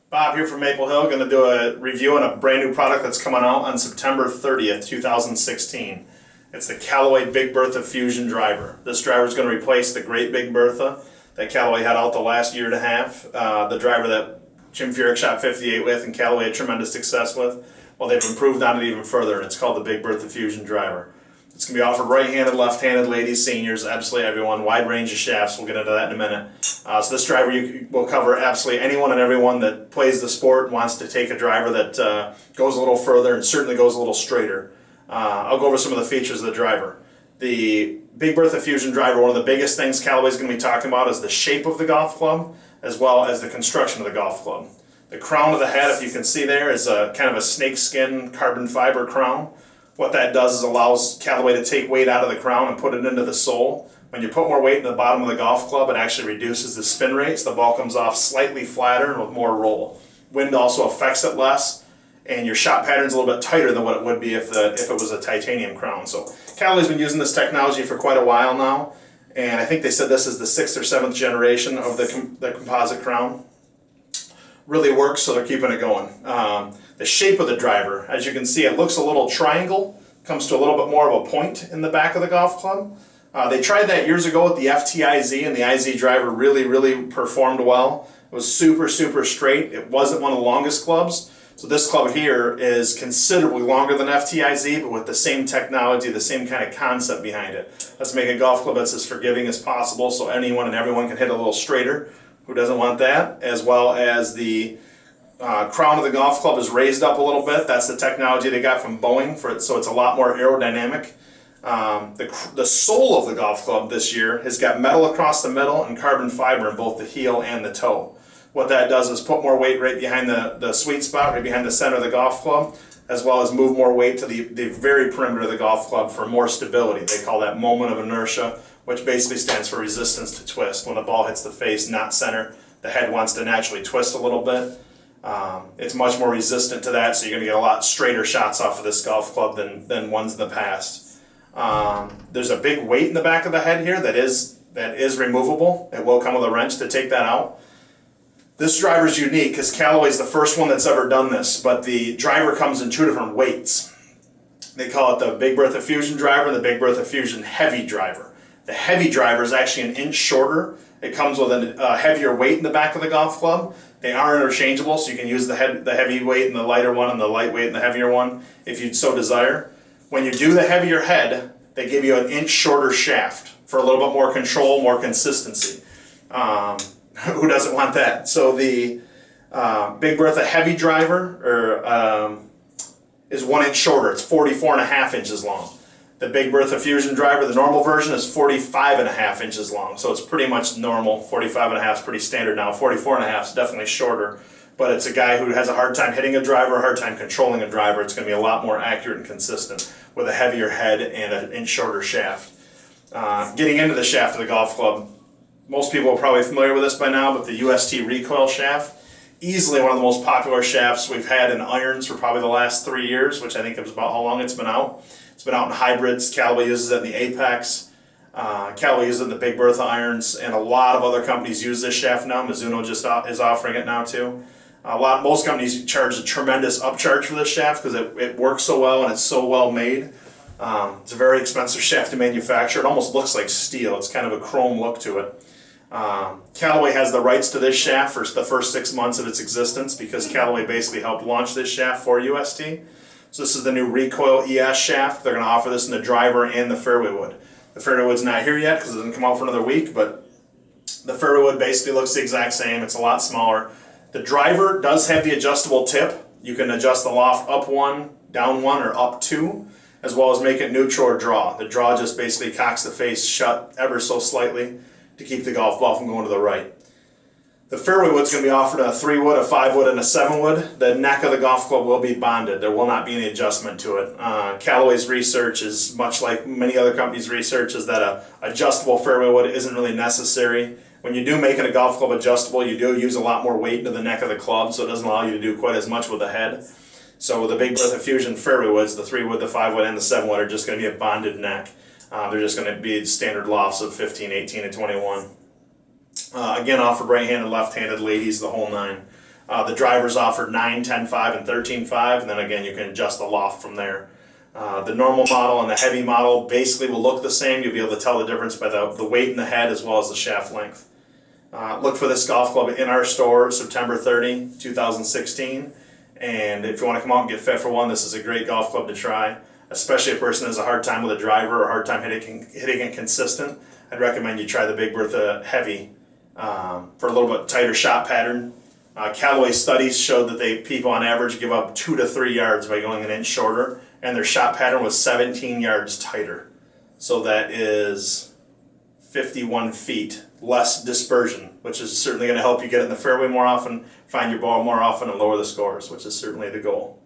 Bob here from Maple Hill, going to do a review on a brand new product that's coming out on September 30th, 2016. It's the Callaway Big Bertha Fusion driver. This driver is going to replace the great Big Bertha that Callaway had out the last year and a half. The driver that Jim Furyk shot 58 with and Callaway had tremendous success with. Well, they've improved on it even further, and it's called the Big Bertha Fusion driver. It's going to be offered right-handed, left-handed, ladies, seniors, absolutely everyone, wide range of shafts. We'll get into that in a minute. So this driver will cover absolutely anyone and everyone that plays the sport and wants to take a driver that goes a little further and certainly goes a little straighter. I'll go over some of the features of the driver. The Big Bertha Fusion driver, one of the biggest things Callaway's going to be talking about is the shape of the golf club as well as the construction of the golf club. The crown of the head, if you can see there, is a kind of a snakeskin carbon fiber crown. What that does is allows Callaway to take weight out of the crown and put it into the sole. When you put more weight in the bottom of the golf club, it actually reduces the spin rate, so the ball comes off slightly flatter and with more roll. Wind also affects it less, and your shot pattern's a little bit tighter than what it would be if it was a titanium crown. So Callaway's been using this technology for quite a while now, and I think they said this is the 6th or 7th generation of the composite crown. Really works, so they're keeping it going. The shape of the driver, as you can see, it looks a little triangle, comes to a little bit more of a point in the back of the golf club. They tried that years ago with the FTIZ, and the IZ driver really performed well. It was super straight. It wasn't one of the longest clubs. So this club here is considerably longer than FTIZ, but with the same technology, the same kind of concept behind it. Let's make a golf club that's as forgiving as possible so anyone and everyone can hit a little straighter. Who doesn't want that? As well as the crown of the golf club is raised up a little bit. That's the technology they got from Boeing for it, so it's a lot more aerodynamic. The sole of the golf club this year has got metal across the middle and carbon fiber in both the heel and the toe. What that does is put more weight right behind the sweet spot, right behind the center of the golf club, as well as move more weight to the very perimeter of the golf club for more stability. They call that moment of inertia, which basically stands for resistance to twist. When the ball hits the face, not center, the head wants to naturally twist a little bit. It's much more resistant to that, so you're going to get a lot straighter shots off of this golf club than ones in the past. There's a big weight in the back of the head here that is removable. It will come with a wrench to take that out. This driver is unique because Callaway's the first one that's ever done this, but the driver comes in two different weights. They call it the Big Bertha Fusion driver and the Big Bertha Fusion Heavy driver. The heavy driver is actually an inch shorter. It comes with a heavier weight in the back of the golf club. They are interchangeable, so you can use the heavy weight and the lighter one and the lightweight and the heavier one if you so desire. When you do the heavier head, they give you an inch shorter shaft for a little bit more control, more consistency. Who doesn't want that? So the Big Bertha Heavy driver is 1 inch shorter. It's 44.5 inches long. The Big Bertha Fusion driver, the normal version, is 45.5 inches long. So it's pretty much normal. 45.5 is pretty standard now. 44.5 is definitely shorter. But it's a guy who has a hard time hitting a driver, a hard time controlling a driver. It's going to be a lot more accurate and consistent with a heavier head and an inch shorter shaft. Getting into the shaft of the golf club, most people are probably familiar with this by now, but the UST recoil shaft, easily one of the most popular shafts we've had in irons for probably the last 3 years, which I think is about how long it's been out. It's been out in hybrids. Callaway uses it in the Apex. Callaway uses it in the Big Bertha irons, and a lot of other companies use this shaft now. Mizuno just is offering it now too. Most companies charge a tremendous upcharge for this shaft because it works so well and it's so well made. It's a very expensive shaft to manufacture. It almost looks like steel. It's kind of a chrome look to it. Callaway has the rights to this shaft for the first 6 months of its existence because Callaway basically helped launch this shaft for UST. So this is the new Recoil ES shaft. They're going to offer this in the driver and the fairway wood. The fairway wood's not here yet because it doesn't come out for another week, but the fairway wood basically looks the exact same. It's a lot smaller. The driver does have the adjustable tip. You can adjust the loft up 1, down 1, or up 2, as well as make it neutral or draw. The draw just basically cocks the face shut ever so slightly to keep the golf ball from going to the right. The fairway wood's going to be offered a 3 wood, a 5 wood, and a 7 wood. The neck of the golf club will be bonded. There will not be any adjustment to it. Callaway's research is much like many other companies' research is that a adjustable fairway wood isn't really necessary. When you do make it a golf club adjustable, you do use a lot more weight into the neck of the club, so it doesn't allow you to do quite as much with the head. So with the Big Bertha Fusion fairway woods, the 3 wood, the 5 wood, and the 7 wood are just going to be a bonded neck. They're just going to be standard lofts of 15, 18, and 21. Again, offered right-handed, left-handed, ladies, the whole nine. The drivers offered 9, 10.5, and 13.5, and then again you can adjust the loft from there. The normal model and the heavy model basically will look the same. You'll be able to tell the difference by the weight in the head as well as the shaft length. Look for this golf club in our store September 30, 2016. And if you want to come out and get fit for one, this is a great golf club to try. Especially if a person has a hard time with a driver or a hard time hitting it consistent. I'd recommend you try the Big Bertha Heavy for a little bit tighter shot pattern. Callaway studies showed that people on average give up 2 to 3 yards by going an inch shorter, and their shot pattern was 17 yards tighter. So that is 51 feet less dispersion, which is certainly going to help you get in the fairway more often, find your ball more often, and lower the scores, which is certainly the goal.